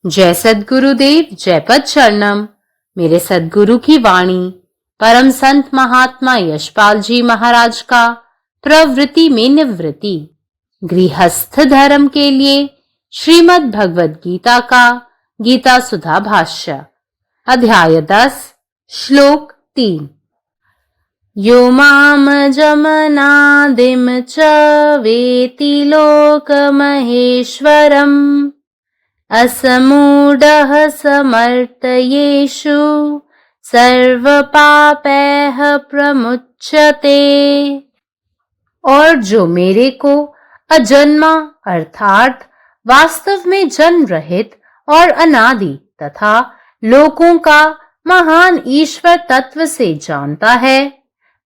जय सद्गुरुदेव, जय पद शरणम। मेरे सद्गुरु की वाणी परम संत महात्मा यशपाल जी महाराज का प्रवृत्ति में निवृत्ति गृहस्थ धर्म के लिए श्रीमद् भगवद गीता का गीता सुधा भाष्य अध्याय 10 श्लोक 3। यो माम जमनादिम च वेति लोक महेश्वरम असमूढ़ः समर्थयेषु सर्वपापैः प्रमुच्यते। और जो मेरे को अजन्मा अर्थात वास्तव में जन्म रहित और अनादि तथा लोकों का महान ईश्वर तत्व से जानता है,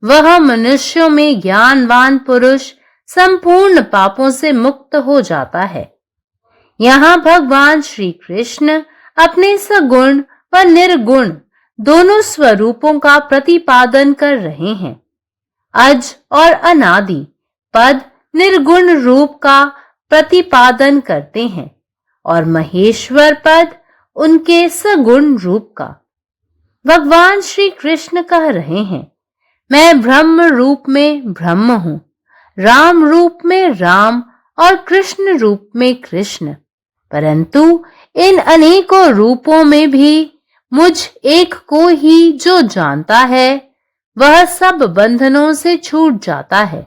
वह मनुष्यों में ज्ञानवान पुरुष संपूर्ण पापों से मुक्त हो जाता है। यहाँ भगवान श्री कृष्ण अपने सगुण व निर्गुण दोनों स्वरूपों का प्रतिपादन कर रहे हैं। अज और अनादि पद निर्गुण रूप का प्रतिपादन करते हैं और महेश्वर पद उनके सगुण रूप का। भगवान श्री कृष्ण कह रहे हैं, मैं ब्रह्म रूप में ब्रह्म हूँ, राम रूप में राम और कृष्ण रूप में कृष्ण। परंतु इन अनेकों रूपों में भी मुझ एक को ही जो जानता है, वह सब बंधनों से छूट जाता है।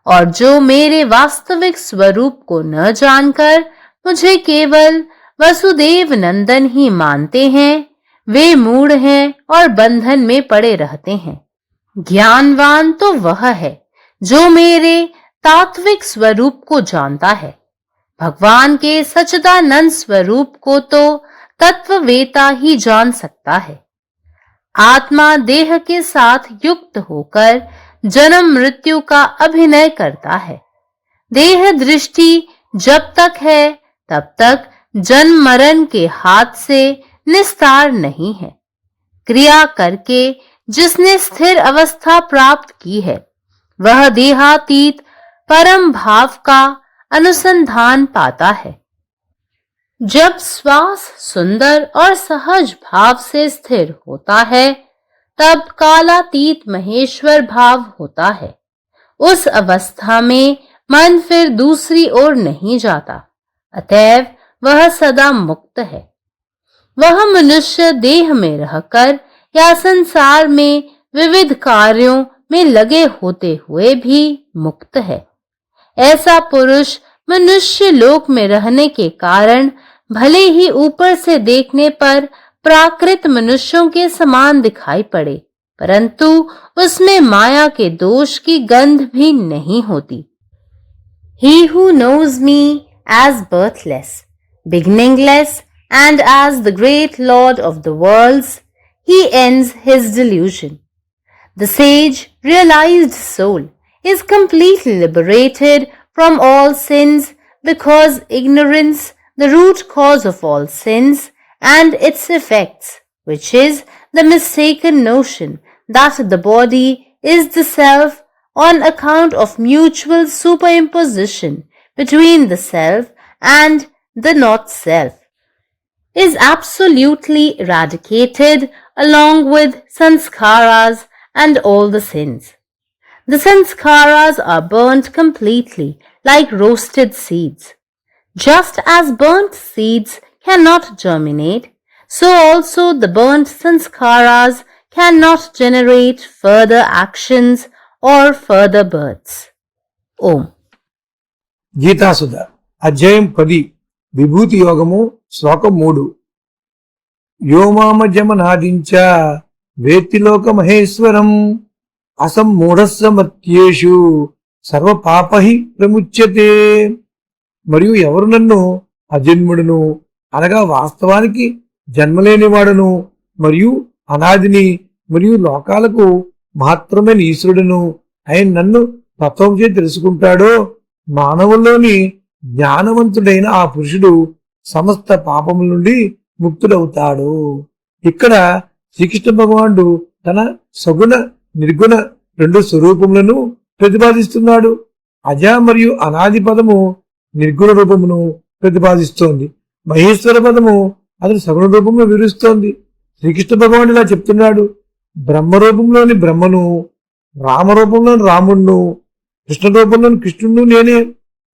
और जो मेरे वास्तविक स्वरूप को न जानकर मुझे केवल वसुदेव नंदन ही मानते हैं, वे मूढ़ हैं और बंधन में पड़े रहते हैं। ज्ञानवान तो वह है जो मेरे तात्विक स्वरूप को जानता है। भगवान के सच्चिदानंद स्वरूप को तो तत्ववेता ही जान सकता है। आत्मा देह के साथ युक्त होकर जन्म मृत्यु का अभिनय करता है। देह दृष्टि जब तक है तब तक जन्म मरण के हाथ से निस्तार नहीं है। क्रिया करके जिसने स्थिर अवस्था प्राप्त की है, वह देहातीत परम भाव का अनुसंधान पाता है। जब श्वास सुंदर और सहज भाव से स्थिर होता है, तब कालातीत महेश्वर भाव होता है। उस अवस्था में मन फिर दूसरी ओर नहीं जाता, अतएव वह सदा मुक्त है। वह मनुष्य देह में रहकर या संसार में विविध कार्यों में लगे होते हुए भी मुक्त है। ऐसा पुरुष मनुष्य लोक में रहने के कारण भले ही ऊपर से देखने पर प्राकृत मनुष्यों के समान दिखाई पड़े, परंतु उसमें माया के दोष की गंध भी नहीं होती। He who knows me as birthless, beginningless, and as the great Lord of the worlds, he ends his delusion. The sage, realized soul is completely liberated from all sins, because ignorance, the root cause of all sins, and its effects, which is the mistaken notion that the body is the self on account of mutual superimposition between the self and the not self, is absolutely eradicated along with sanskaras and all the sins. The sanskaras are burnt completely like roasted seeds. Just as burnt seeds cannot germinate, so also the burnt sanskaras cannot generate further actions or further births. Om. గీతాసుధ అధ్యాయం 10 విభూతి యోగము శ్లోకం 3 యోమామజమనాదించ వేత్తిలోక మహేశ్వరం అసమ్మూఢస్సమత్యేషు సర్వపాపహి ప్రముచ్యతే. మరియు ఎవరు నన్ను అజన్ముడును అనగా వాస్తవానికి జన్మలేనివాడును మరియు అనాదిని మరియు లోకాలకు మాత్రమైన ఈశ్వరుడును ఆయన నన్ను తత్వంచే తెలుసుకుంటాడో, మానవుల్లోని జ్ఞానవంతుడైన ఆ పురుషుడు సమస్త పాపముల నుండి ముక్తుడవుతాడు. ఇక్కడ శ్రీకృష్ణ భగవానుడు తన సగుణ నిర్గుణ రెండు స్వరూపములను ప్రతిపాదిస్తున్నాడు. అజ మరియు అనాది పదము నిర్గుణ రూపమును ప్రతిపాదిస్తోంది. మహేశ్వర పదము అతను సగుణ రూపంలో వివరిస్తోంది. శ్రీకృష్ణ భగవానుడు ఇలా చెప్తున్నాడు, బ్రహ్మరూపంలోని బ్రహ్మను, రామరూపంలోని రాముణ్ణు, కృష్ణ రూపంలోని కృష్ణుడు నేనే.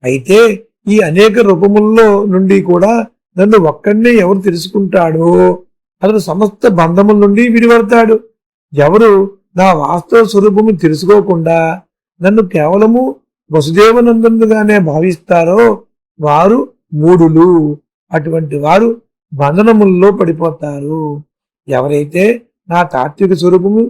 అయితే ఈ అనేక రూపముల్లో నుండి కూడా నన్ను ఒక్కడినే ఎవరు తెలుసుకుంటాడో అతను సమస్త బంధముల నుండి విడిపడతాడు. ఎవరు నా వాస్తవ స్వరూపము తెలుసుకోకుండా నన్ను కేవలము వసుదేవనందనుగానే భావిస్తారో వారు మూఢులు. అటువంటి వారు బంధనముల్లో పడిపోతారు. ఎవరైతే నా తాత్విక స్వరూపము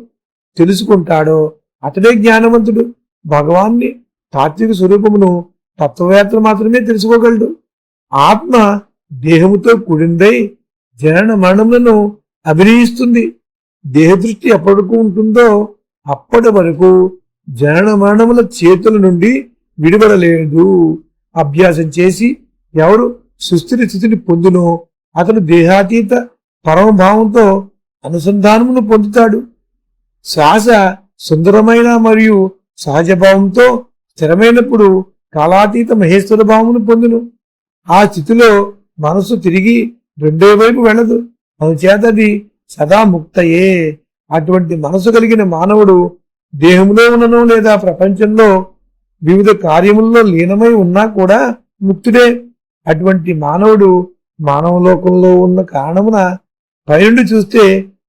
తెలుసుకుంటాడో అతడే జ్ఞానవంతుడు. భగవాన్ని తాత్విక స్వరూపమును తత్వవేత్తలు మాత్రమే తెలుసుకోగలడు. ఆత్మ దేహముతో కూడిందై జనన మరణములను అభినయిస్తుంది. దేహదృష్టి ఎప్పటికు ఉంటుందో అప్పటి వరకు జనన మరణముల చేతుల నుండి విడిపడలేదు. అభ్యాసం చేసి ఎవరు సుస్థిర స్థితిని పొందునో అతను దేహాతీత పరమభావంతో అనుసంధానమును పొందుతాడు. శ్వాస సుందరమైన మరియు సహజ భావంతో స్థిరమైనప్పుడు కాలాతీత మహేశ్వర భావమును పొందును. ఆ స్థితిలో మనసు తిరిగి రెండో వైపు వెళ్ళదు. అందుచేత అది సదా ముక్తయే. అటువంటి మనసు కలిగిన మానవుడు దేహంలో ఉన్ననో లేదా ప్రపంచంలో వివిధ కార్యముల్లో లీనమై ఉన్నా కూడా ముక్తుడే. అటువంటి మానవుడు మానవలోకంలో ఉన్న కారణమున పైనుండి చూస్తే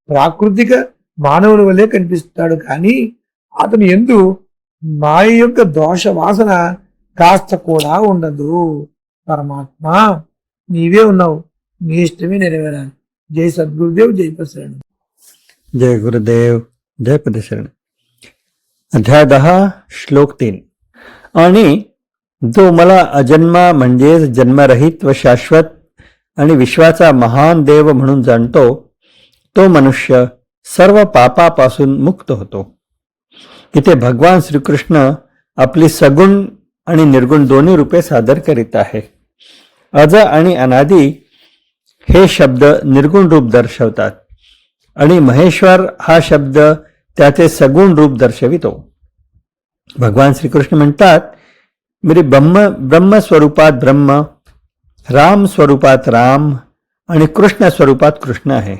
ప్రాకృతిక మానవుని వలె కనిపిస్తాడు. కానీ అతని యందు మాయ యొక్క దోష వాసన కాస్త కూడా ఉండదు. పరమాత్మ నీవే ఉన్నావు, నీ ఇష్టమే నెరవేరాలి. జై సద్గురుదేవ్, जय प्रसरण. जय गुरुदेव, जय प्रदर्शन. अध्याय 10 श्लोक 3. आणि जो मला अजन्मा म्हणजेच जन्मरहित व शाश्वत आणि विश्वाचा महान देव म्हणून जाणतो तो मनुष्य सर्व पापापासून मुक्त होतो. इथे भगवान श्रीकृष्ण आपली सगुण आणि निर्गुण दोन्ही रूपे सादर करीत आहे. अज आणि अनादी हे शब्द निर्गुण रूप दर्शवतात आणि महेश्वर हा शब्द त्याचे सगुण रूप दर्शवितो. भगवान श्रीकृष्ण म्हणतात, मेरे ब्रह्म स्वरूपात ब्रह्म, राम स्वरूपात राम आणि कृष्ण स्वरूपात कृष्ण आहे.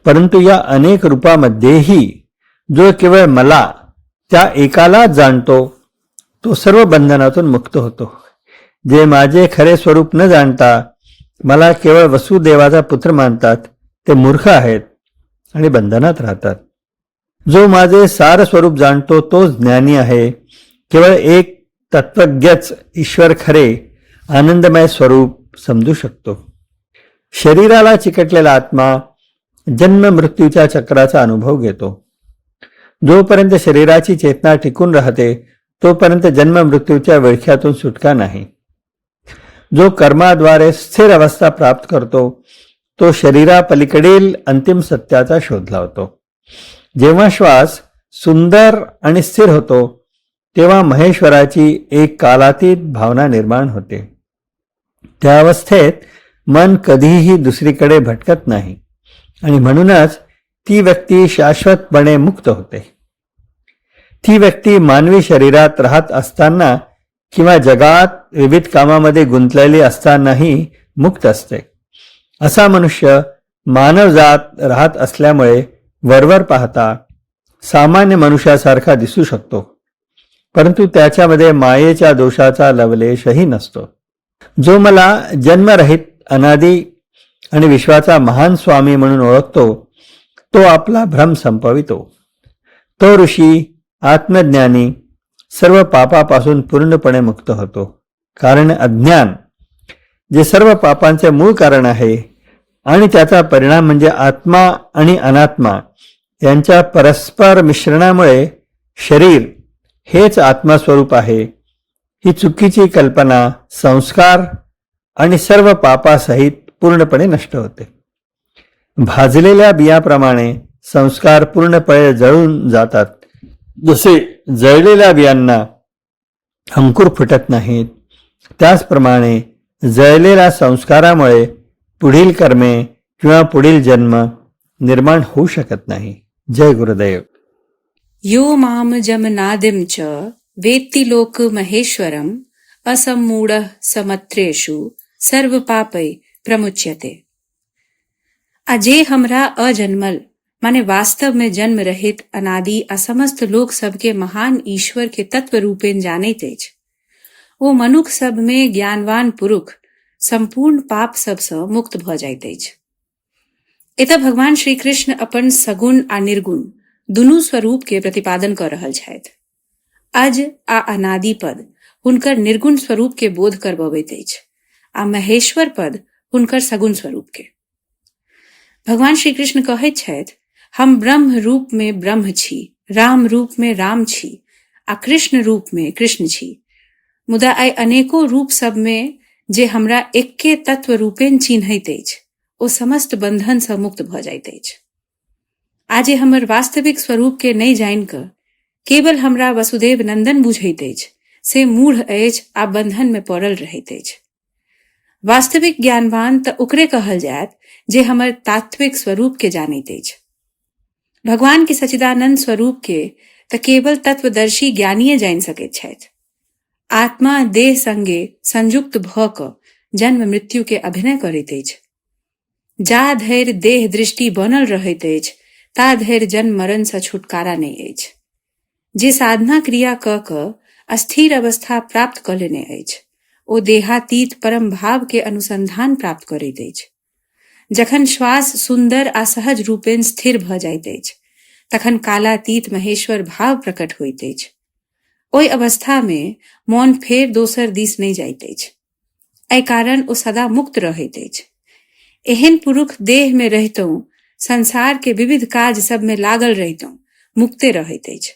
परंतु या अनेक रूपामध्येही जो केवळ मला त्या एकालाच जाणतो तो सर्व बंधनातून मुक्त होतो. जे माझे खरे स्वरूप न जाणता मला केवळ वसुदेवाचा पुत्र मानतात ते मूर्ख आहेत आणि बंधनात राहतात. जो माझे सार स्वरूप जाणतो तोच ज्ञानी आहे. केवळ एक तत्वज्ञच ईश्वर खरे आनंदमय स्वरूप समजू शकतो. शरीराला चिकटलेला आत्मा जन्म मृत्यूच्या चक्राचा अनुभव घेतो. जोपर्यंत शरीराची चेतना टिकून राहते तोपर्यंत जन्म मृत्यूच्या विळख्यातून सुटका नाही. जो कर्माद्वारे स्थिर अवस्था प्राप्त करतो तो शरीरापलीकडील अंतिम सत्याचा शोध लावतो. जेव्हा श्वास सुंदर आणि स्थिर होतो तेव्हा महेश्वराची एक कालातीत भावना निर्माण होते. त्या अवस्थेत मन कधीही दुसरीकडे भटकत नाही आणि म्हणूनच ती व्यक्ती शाश्वतपणे मुक्त होते. ती व्यक्ती मानवी शरीरात राहत असताना किंवा जगात विविध कामामध्ये गुंतलेली असतानाही मुक्त असते. असा मनुष्य मानवजात राहत असल्यामुळे वरवर पाहता सामान्य मनुष्यासारखा दिसू शकतो, परंतु त्याच्यामध्ये मायेच्या दोषाचा लवलेशही नसतो. जो मला जन्मरहित अनादी आणि विश्वाचा महान स्वामी म्हणून ओळखतो तो आपला भ्रम संपवितो. तो ऋषी आत्मज्ञानी सर्व पापापासून पूर्णपणे मुक्त होतो. कारण अज्ञान जे सर्व पापांचे मूळ कारण आहे आणि त्याचा परिणाम म्हणजे आत्मा आणि अनात्मा यांच्या परस्पर मिश्रणामुळे शरीर हेच आत्मस्वरूप आहे ही चुकीची कल्पना संस्कार आणि सर्व पापासहित पूर्णपणे नष्ट होते. भाजलेल्या बियाप्रमाणे संस्कार पूर्णपणे जळून जातात. जसे जळलेल्या बियांना अंकुर फुटत नाहीत त्याचप्रमाणे जळलेल्या संस्कारामुळे पुढील कर्मे किंवा पुढील जन्म निर्माण होऊ शकत नाही. जय गुरुदेव. यो माम जमनादिं च वेत्ति लोक महेश्वरम असम्मूढः समत्रेषु सर्व पापै प्रमुच्यते. अजे हमरा अजन्मल माने वास्तव में जन्म रहित अनादि आ समस्त लोक सबके महान ईश्वर के तत्व रूपेण जानैत अछि। ओ मनुख सब में ज्ञानवान पुरुष संपूर्ण पाप सबसँ मुक्त भ जाइत अछि। एतऽ भगवान श्री कृष्ण अपन सगुण आ निर्गुण दुनू स्वरूप के प्रतिपादन कर रहल छथि। अज आ अनादि पद हुनकर निर्गुण स्वरूप के बोध करबबैत अछि आ महेश्वर पद हुनकर सगुण स्वरूप के। भगवान श्री कृष्ण कहैत छथि, हम ब्रह्म रूप में ब्रह्म छी, राम रूप में राम छी आ कृष्ण रूप में कृष्ण छी। मुदा आइ अनेको रूप सब में जे हमरा एके तत्व रूपेण चिन्हैत अछि ओ समस्त बंधन से मुक्त भ जाइत अछि। आजे हमर वास्तविक स्वरूप के नहि जानि कऽ केवल हमरा वसुदेव नंदन बुझैत अछि से मूढ़ अछि आ बंधन में पड़ल रहैत अछि। वास्तविक ज्ञानवान तऽ ओकरे कहल जायत जे हमर तात्विक स्वरूप के जानैत अछि। भगवान के सच्चिदानंद स्वरूप के तऽ केवल तत्वदर्शी ज्ञानीय जानि सकैत छथि। आत्मा देह संगे संयुक्त भ कऽ जन्म मृत्यु के अभिनय करैत अछि। जा धरि देह दृष्टि बनल रहैत अछि ता धरि जन्म मरण सँ छुटकारा नहि अछि। जे साधना क्रिया कऽ कऽ अस्थिर अवस्था प्राप्त कऽ लेने अछि ओ देहातीत परम भाव के अनुसंधान प्राप्त करैत अछि। जखन श्वास सुंदर आ सहज रूपेण स्थिर भ जाइत अछि तखन कालातीत महेश्वर भाव प्रकट होइत अछि। ओहि अवस्था में मौन फेर दोसर दिस नहि जाइत अछि। एहि कारण ओ सदा मुक्त रहैत अछि। एहन पुरुष देह में रहितहुँ संसार के विविध काज सब में लागल रहितहुँ मुक्ते रहैत अछि।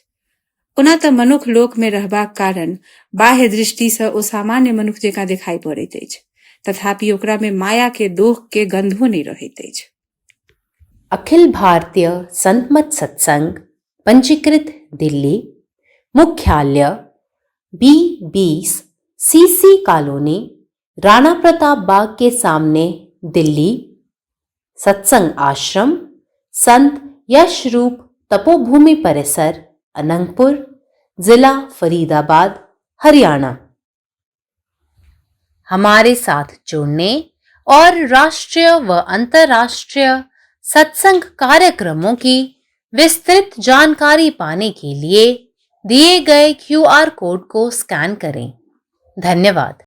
ओना तऽ मनुख लोक में रहबाक कारण बाह्य दृष्टि सँ ओ सामान्य मनुख जेकाँ देखाई पड़ैत अछि, तथापि ओकरा में माया के दोष के गंधो नहीं रहैत अछि। अखिल भारतीय संत मत सत्संग पंजीकृत दिल्ली, मुख्यालय B20 CC colony, Rana Pratap Bagh के सामने, दिल्ली। सत्संग आश्रम संत यशरूप तपोभूमि परिसर, अनंगपुर, जिला फरीदाबाद, हरियाणा। हमारे साथ जुड़ने और राष्ट्रीय व अंतर्राष्ट्रीय सत्संग कार्यक्रमों की विस्तृत जानकारी पाने के लिए दिए गए QR कोड को स्कैन करें। धन्यवाद।